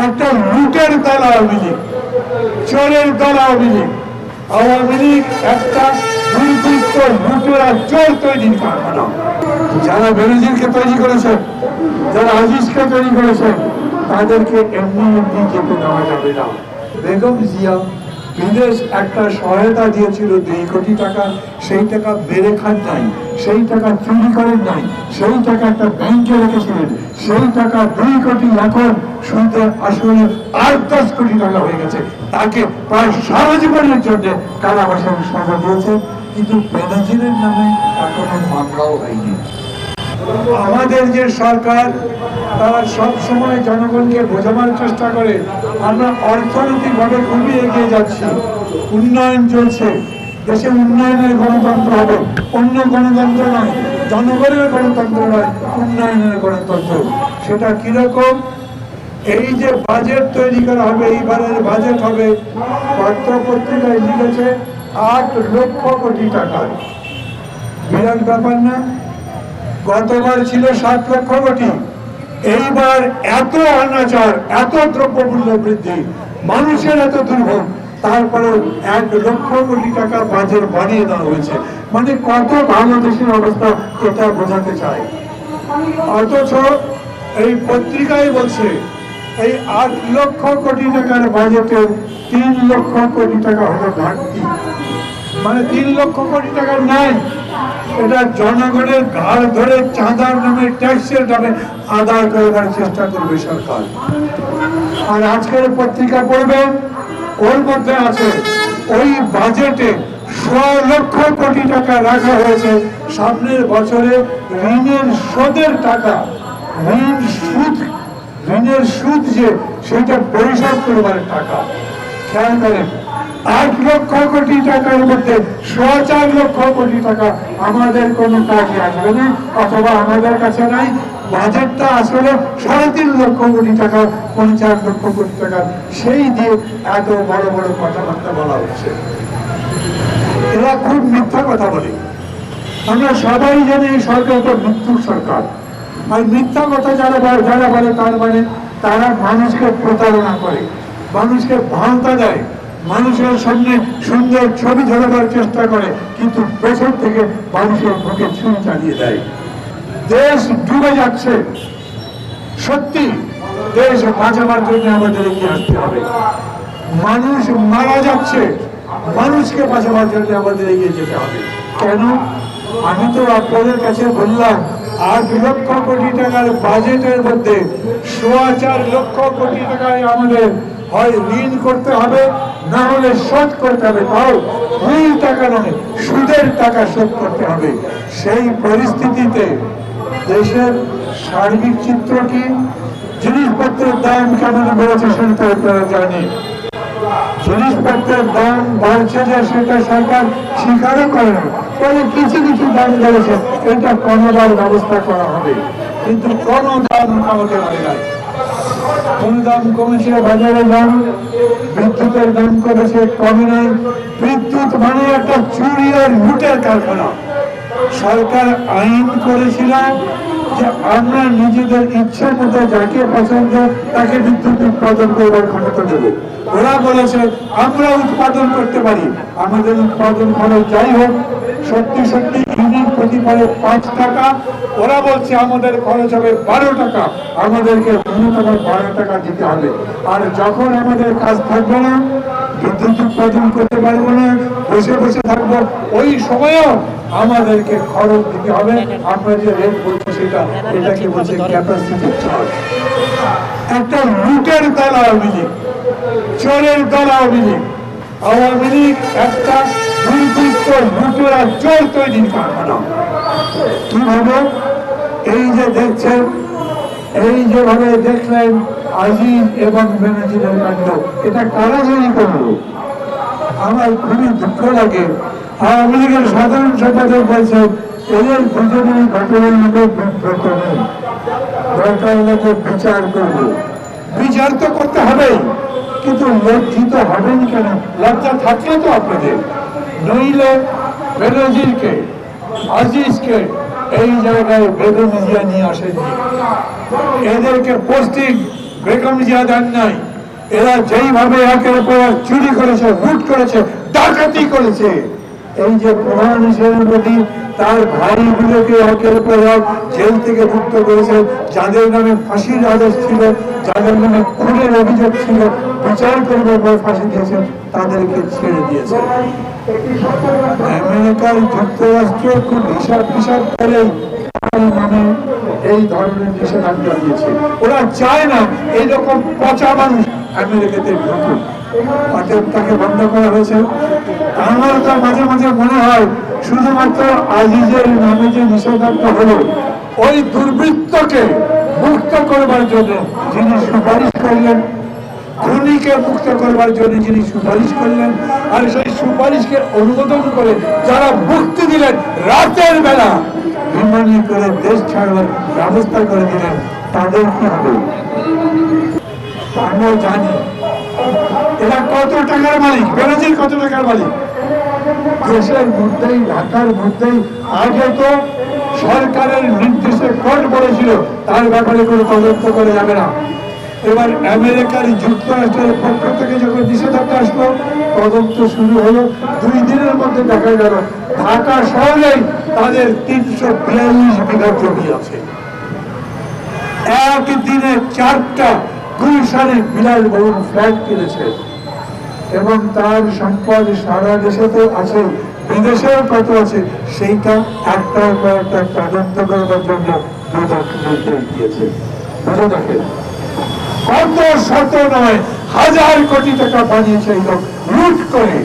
একটা লুটের দল আওয়ামী লীগ, চোরের দল আওয়ামী লীগ। আওয়ামী লীগ একটা দুর্বৃত্ত লুটেরা চোর তৈরির কারখানা। যারা বেনজিরকে তৈরি করেছেন, যারা আজিজকে তৈরি করেছেন, তাদেরকে এমনি এমনি যেতে দেওয়া যাবে না। বেগম জিয়া বিদেশ একটা সহায়তা দিয়েছিল 2 কোটি টাকা, সেই টাকা বেড়ে খান নাই, সেই টাকা চুরি করেন নাই, সেই টাকা একটা ব্যাংকে রেখেছিলেন, সেই টাকা 2 কোটি এখন সুদে আসলে 8-10 কোটি টাকা হয়ে গেছে। তাকে প্রায় সারা জীবনের জন্য কারাবাসের সাজা দিয়েছে, কিন্তু বেনজিরের নামে এখনো মামলাও হয়নি। আমাদের যে সরকার, তারা সব সময় জনগণকে বোঝানোর চেষ্টা করে আমরা অর্থনৈতিকভাবে খুবই এগিয়ে যাচ্ছি, উন্নয়ন চলছে, দেশে উন্নয়নের গণতন্ত্র হবে, অন্য গণতন্ত্র নয়, জনগণের গণতন্ত্র নয়, উন্নয়নের গণতন্ত্র। সেটা কিরকম? এই যে বাজেট তৈরি করা হবে, এইবারের বাজেট হবে, পত্রপত্রিকায় লিখেছে 8 লক্ষ কোটি টাকা। বিরাট ব্যাপার না? গতবার ছিল 7 লক্ষ কোটি। এইবার এত অনাচার, এত দ্রব্যমূল্য বৃদ্ধি, মানুষের এত দুর্ভোগ, তারপরে 1 লক্ষ কোটি টাকা বাজেট বাড়িয়ে দেওয়া হয়েছে। মানে কত ভালো দেশের অবস্থা, এটা বোঝাতে চায়। অথচ এই পত্রিকায় বলছে এই 8 লক্ষ কোটি টাকার বাজেটের 3 লক্ষ কোটি টাকা হলো ঘাটতি। মানে 3 লক্ষ কোটি টাকা নাই, এটা জনগণের ঘাড় ধরে চাঁদার নামে, ট্যাক্সের নামে আদায় করার চেষ্টা করবে সরকার। আর আজকের পত্রিকা পড়বেন, ওর মধ্যে আছে ওই বাজেটে 100 লক্ষ কোটি টাকা রাখা হয়েছে সামনের বছরে ঋণের সুদের টাকা, ঋণের সুদ যে সেটা পরিশোধ করবার টাকা। খেয়াল করেন, 8 লক্ষ কোটি টাকার মধ্যে 4 লক্ষ কোটি টাকা আমাদের কোনো কাজে আসবে না, অথবা আমাদের কাছে নাই। বাজেটটা আসলে 3.5 লক্ষ কোটি টাকা, 50 লক্ষ কোটি টাকা, সেই দিয়ে এত বড় বড় কথাবার্তা বলা হচ্ছে। এরা খুব মিথ্যা কথা বলে। আমরা সবাই জানি এই সরকারটা মৃত্যুর সরকার। আর মিথ্যা কথা যারা বলে, তার মানে তারা মানুষকে প্রতারণা করে, মানুষকে ভাওতা দেয়, মানুষের সামনে সুন্দর ছবি ধরাবার চেষ্টা করে, কিন্তু পেছন থেকে মানুষের মুখে ছুরি চালিয়ে দেয়। দেশ ডুবে যাচ্ছে, সত্যি দেশ বাঁচাবার জন্য আমাদের এগিয়ে আসতে হবে। মানুষ মারা যাচ্ছে, মানুষকে বাঁচাবার জন্য আমাদের এগিয়ে যেতে হবে। কেন? আমি তো আপনাদের কাছে বললাম 8 লক্ষ কোটি টাকার বাজেটের মধ্যে 4.25 লক্ষ কোটি টাকায় আমাদের হয় ঋণ করতে হবে, না হলে শোধ করতে হবে। তাও মূল টাকা নয়, সুদের টাকা শোধ করতে হবে। সেই পরিস্থিতিতে দেশের সার্বিক চিত্র কি? জিনিসপত্রের দাম কেমন বেড়েছে সেটা আপনারা জানেন। জিনিসপত্রের দাম বাড়ছে যে সেটা সরকার স্বীকারও করে না, তবে কিছু কিছু দাম বেড়েছে, এটা কমাবার ব্যবস্থা করা হবে, কিন্তু কোনো দাম কমাতে পারে না। কোন দাম কমেছে? বাজারের দাম, বিদ্যুতের দাম কমেছে, কমে নাই। বিদ্যুৎ মানে একটা চুরি আর লুটের কারখানা। সরকার আইন করেছিল যে আমরা নিজেদের ইচ্ছা মতো যাকে পছন্দ তাকে বিদ্যুৎ উৎপাদন করবার ক্ষমতা দেব। ওরা বলেছে আমরা উৎপাদন করতে পারি, আমাদের উৎপাদন খরচ যাই হোক, সত্যি সত্যি ইউনিট প্রতি পারে 5 টাকা, ওরা বলছে আমাদের খরচ হবে 12 টাকা, আমাদেরকে ন্যূনতম 12 টাকা দিতে হবে। আর যখন আমাদের কাজ থাকবে না, বিদ্যুৎ উৎপাদন করতে পারবো না, বসে বসে থাকবো, ওই সময়ও আমাদেরকে খরচ দিতে হবে। আমরা যে রেট বলছি সেটা, এটাকে বলছে ক্যাপাসিটি চার্জ। একটা লুটের দল আওয়ামী লীগ, চোরের দল আওয়ামী লীগ। আওয়ামী লীগ একটা দুর্বৃত্ত লুটেরা চোর তৈরির কারখানা। কিভাবে? এই যে দেখছেন, এই যেভাবে দেখলেন আজিজ এবং বেনজিরের কাণ্ড, এটা কারা তৈরি করলো? আমার খুবই দুঃখ লাগে। আওয়ামী লীগের সাধারণ সম্পাদক বলছেন এদের দুজনের ঘটনার মধ্যে বিব্রত নেই, দরকার হলে বিচার করবো। বিচার তো করতে হবেই, কিন্তু লজ্জিত হবেন কেন? লজ্জা থাকলে তো আপনাদের, নইলে বেনজিরকে, আজিজকে এই জায়গায় বেগম জিয়া নিয়ে আসেননি। এদেরকে পোস্টিং বেগম জিয়া দেন নাই। এরা যেইভাবে একের পর এক চুরি করেছে, লুট করেছে, ডাকাতি করেছে, এই যে প্রধান হিসেবে তার ভাইগুলোকে একের পর এক জেল থেকে মুক্ত করেছে, যাদের নামে ফাঁসির আদেশ ছিল, যাদের নামে খুনের অভিযোগ ছিল, বিচার করবার পর ফাঁসি দিয়েছেন, তাদেরকে ছেড়ে দিয়েছে। আমেরিকার যুক্তরাষ্ট্র খুব হিসাব করে মানে এই ধরনের নিষেধাজ্ঞা দিয়েছে। ওরা চায় না এইরকম পচা মানুষ আমেরিকাতে ঢুকুক, অতএব তাকে বন্ধ করা হয়েছে। আমার তো মাঝে মাঝে মনে হয় শুধুমাত্র আজিজের নামে যে নিষেধাজ্ঞা হলো, ওই দুর্বৃত্তকে মুক্ত করবার জন্য যিনি সুপারিশ করলেন, খুনিকে মুক্ত করবার জন্য যিনি সুপারিশ করলেন, আর সেই সুপারিশকে অনুমোদন করে যারা মুক্তি দিলেন রাতের বেলা বিমানে করে দেশ ছাড়বার ব্যবস্থা করে দিলেন, তাদের কি হবে? আমরা জানি এরা কত টাকার মালিক, বেনাজির কত টাকার মালিক। দেশের মধ্যেই, ঢাকার মধ্যেই আগে তো সরকারের নির্দেশে কোর্ট বলেছিল তার ব্যাপারে কোনো তদন্ত করে যাবে না। এবার আমেরিকার যুক্তরাষ্ট্রের পক্ষ থেকে যখন নিষেধাজ্ঞা আসলো, তদন্ত শুরু হলো। 2 দিনের মধ্যে দেখা গেল ঢাকা শহরেই তাদের 342 বিঘা জমি আছে। একদিনে 4টা গুলশানে বিলাসবহুল ফ্ল্যাট কিনেছে এবং তার সম্পদ সারা দেশে তো আছে, বিদেশেও কত আছে, সেইটা একটার পর একটা তদন্ত করবার জন্য নির্দেশ দিয়েছে। বুঝে দেখেন কত শত নয় হাজার কোটি টাকা বানিয়েছে এই লোক লুট করে,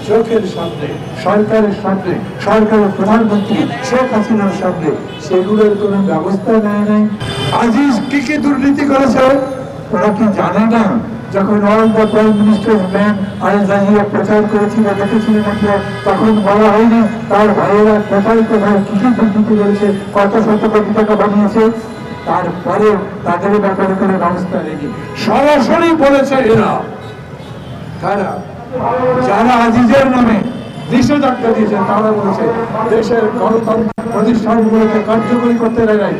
চোখের সামনে, সরকারের সামনে, সরকারের প্রধানমন্ত্রী শেখ হাসিনার সামনে। সেগুলোর কোন ব্যবস্থা নেয় নাই। আজিজ কি কি দুর্নীতি করেছে ওরা কি জানে না? যখন all the prime ministers man Al Jazeera প্রচার করেছিল, দেখেছিলেন আপনারা, তখন বলা হয়নি তার ভাইয়েরা কোথায় কোথায় কি কি দুর্নীতি করেছে, কত শত কোটি টাকা বানিয়েছে? তারপরে তাদের ব্যাপারে কোনো ব্যবস্থা নেই। সরাসরি বলেছে এরা, কারা? যারা আজিজের নামে নিষেধাজ্ঞা দিয়েছে তারা বলেছে দেশের গণতন্ত্র প্রতিষ্ঠানগুলোকে কার্যকরী করতে দেয় নাই,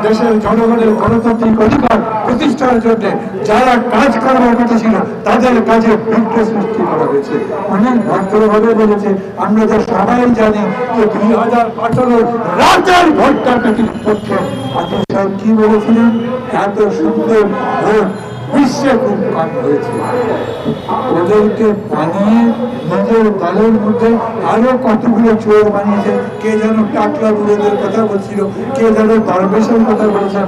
দেশের জনগণের গণতান্ত্রিক অধিকার প্রতিষ্ঠার জন্য যারা কাজ করার কথা ছিল তাদের কাজে বিঘ্ন সৃষ্টি করা হয়েছে। অনেক ভদ্রভাবে বলেছে, আমরা তো সবাই জানি যে 2018 রাতের ভোট ডাকাতির পক্ষে আজিজ সাহেব কি বলেছিলেন, এত সুন্দর ভোট বিশ্বে খুব কম হয়েছে। ওদেরকে বানিয়ে নিজের দলের মধ্যে আরো কতগুলো চোর বানিয়েছে। কে যেন টাকলা বুড়োদের কথা বলছিল, কে যেন দরবেশের কথা বলেছে।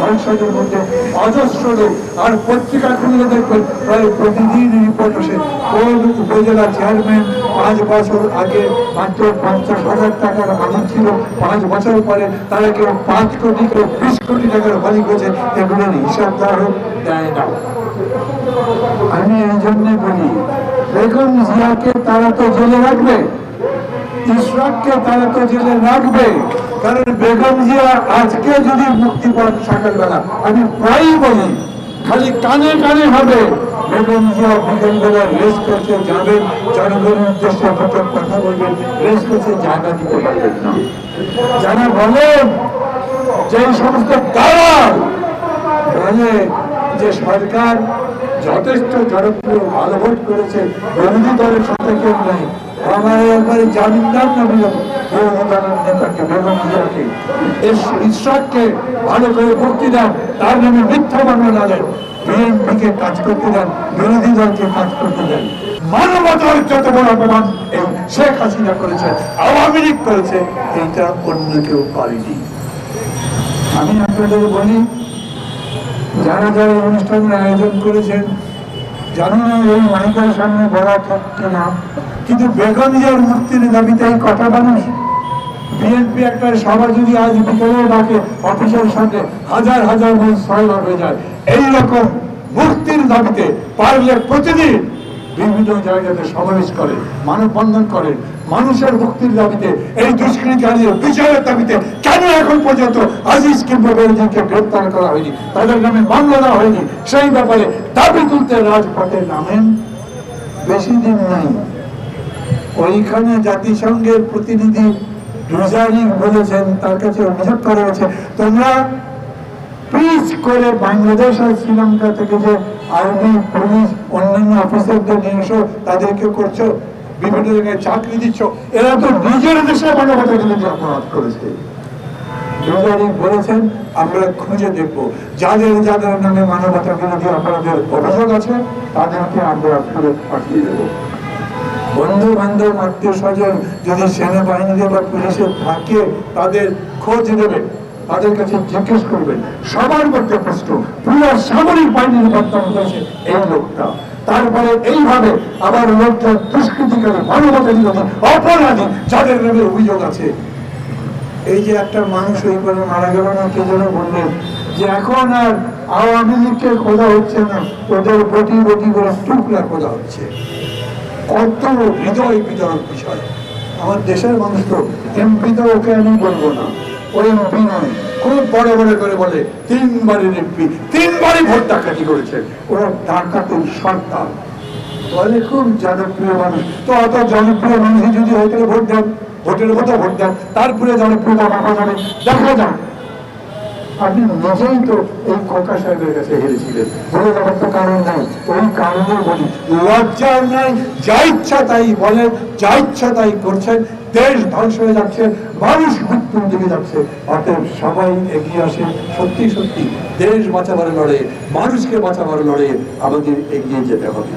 সংসদের মধ্যে অজস্র লোক, আর পত্রিকা খুলে দেখবেন প্রায় প্রতিদিন রিপোর্ট আসে কোন উপজেলা চেয়ারম্যান 5 বছর আগে মাত্র 50,000 টাকার মালিক ছিল, 5 বছর পরে তারা কেউ 5 কোটি, কেউ 20 কোটি টাকার মালিক হয়েছে। এগুলোর হিসাব দেওয়া হোক, দেয় না। আমি এই জন্য বলি, বেগম জিয়াকে তারা তো জেলে রাখবে, ইশরাককে তারা তো জেলে রাখবে, কারণ বেগম জিয়া আজকে যদি মুক্তি পান সকালবেলা, আমি প্রায়ই বলি, খালি কানে কানে হবে বেগম জিয়া বিকেলবেলা রেস করতে যাবেন, জনগণের উদ্দেশ্যে প্রথম কথা বলবেন, রেস করতে জায়গা দিতে পারবেন না। যারা বলেন যে সমস্ত দালাল বলে যে সরকার যথেষ্ট জনপ্রিয়, ভালো ভোট করেছে, বিরোধী দলের সাথে কেউ নাই, আমার একবারে জামিনদার নবী বিরোধী দলের নেতাকে বেগম জিয়াকে, ইশরাককে ভালো করে মুক্তি দেন, তার নামে মিথ্যা মামলা দেন, বিএনপিকে কাজ করতে দেন, বিরোধী দলকে কাজ করতে দেন। মানবতার যত বড় অপমান এই শেখ হাসিনা করেছে, আওয়ামী লীগ করেছে, এইটা অন্য কেউ করেনি। আমি আপনাদের বলি, যারা যারা অনুষ্ঠানের আয়োজন করেছেন, জানি না এই মাইকের সামনে বলা থাকছে না, কিন্তু বেগম জিয়ার মুক্তির দাবিতে এই কথা মানুষ, বিএনপি একটা সভা যদি আজ বিকেলেও ডাকে অফিসের সামনে হাজার হাজার মানুষ সভা হয়ে যায়। এইরকম মুক্তির দাবিতে পারলে প্রতিদিন বিভিন্ন জায়গাতে সমাবেশ করে, মানববন্ধন করেন, মানুষের মুক্তির দাবিতে, এই দুষ্কৃতিকারীদের বিচারের দাবিতে। কেন এখন পর্যন্ত আজিজ কিংবা বেনজিরকে গ্রেপ্তার করা হয়নি, তাদের নামে মামলা দেওয়া হয়নি, সেই ব্যাপারে দাবি তুলতে রাজপথে নামেন। বেশি দিন নাই, ওইখানে জাতিসংঘের প্রতিনিধি ডুজারিক বলেছেন, তার কাছে অভিযোগ করা হয়েছে, তোমরা পিচ করে বাংলাদেশ আর শ্রীলঙ্কা থেকে যে আর্মি পুলিশ অন্যান্য অফিসারদের নিয়ে এসো, তাদেরকে করছো, বিভিন্ন জায়গায় চাকরি দিচ্ছ, এরা তো নিজের দেশে মানবতা বিরোধী অপরাধ করেছে। বলেছেন আমরা খুঁজে দেখব যাদের যাদের নামে মানবতা বিরোধী অপরাধের অভিযোগ আছে, তাদেরকে আমরা ফেরত পাঠিয়ে দেব। বন্ধু বান্ধব আত্মীয় স্বজন যদি সেনাবাহিনীতে বা পুলিশে থাকে, তাদের খোঁজ নেবেন, তাদের কাছে জিজ্ঞেস করবেন। সবার মধ্যে প্রশ্ন, পুরো সামরিক বাহিনীর বর্তমান করেছে এই লোকটা, তারপরে এইভাবে আবার লোকটা দুষ্কৃতিকারী মানবতা বিরোধী অপরাধী যাদের নামে অভিযোগ আছে। এই যে একটা মানুষ ওই করে মারা গেল না, কে যেন বললেন যে এখন আর আওয়ামী লীগকে খোঁজা হচ্ছে না, ওদের বটি বটি করে টুকরা খোঁজা হচ্ছে। কত হৃদয় বিদারক বিষয়। আমার দেশের মানুষ তো এমপি তো ওকে আমি বলবো না, ওই এমপি নয়, খুব বড় বড় করে বলে 3 বারের এমপি, 3 বারই ভোট ডাকাতি করেছে, ওরা ডাকাতের সর্দার বলে, খুব জনপ্রিয় মানুষ। তো অত জনপ্রিয় মানুষ যদি হয়তো ভোট দেন, ভোটের মতো ভোট দেন, তারপরে জনপ্রিয়তা মাপা যাবে, দেখা যাক। আপনি নিজেই তো এই খোকা সাহেবের কাছে হেরেছিলেন, বলে যাবার তো কারণ নাই। ওই কারণে বলি, লজ্জা নাই, যা ইচ্ছা তাই বলেন, যা ইচ্ছা তাই করছেন, দেশ ধ্বংস হয়ে যাচ্ছে, মানুষ মৃত্যুর দিকে যাচ্ছে। অতএব সবাই এগিয়ে আসে, সত্যি সত্যি দেশ বাঁচাবার লড়াইয়ে, মানুষকে বাঁচাবার লড়াইয়ে আমাদের এগিয়ে যেতে হবে।